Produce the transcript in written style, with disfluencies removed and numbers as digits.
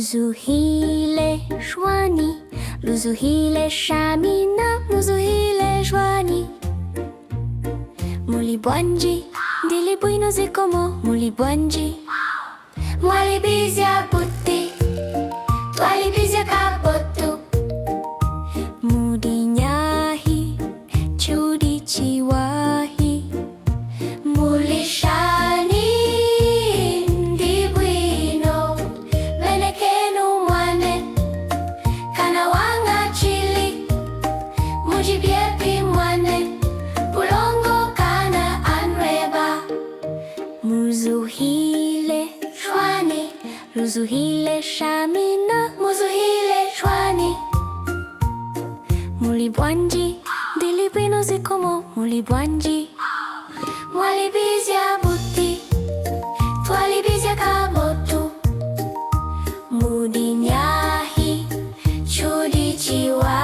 Muzuhile shwani, luzuhile shamina, muzuhile shwani. Mulibwanji, dilibuino zikomo, mulibwanji. Mwalibizya buti, twalibizya kabotu. Mudinyahi, chudi chiwahi. Mulishani, ndibwino, menekenu mwane. Kana wanga chili, mujibyepi mwane. Bulongo kana anreba. Muzuhile shwani, luzuhile shamina, muzuhile shwani. Mulibwanji, dilibino zikomo, mulibwanji. Mwalibizya buti, twalibizya kabotu. Mudinyahi, chudi chiwa.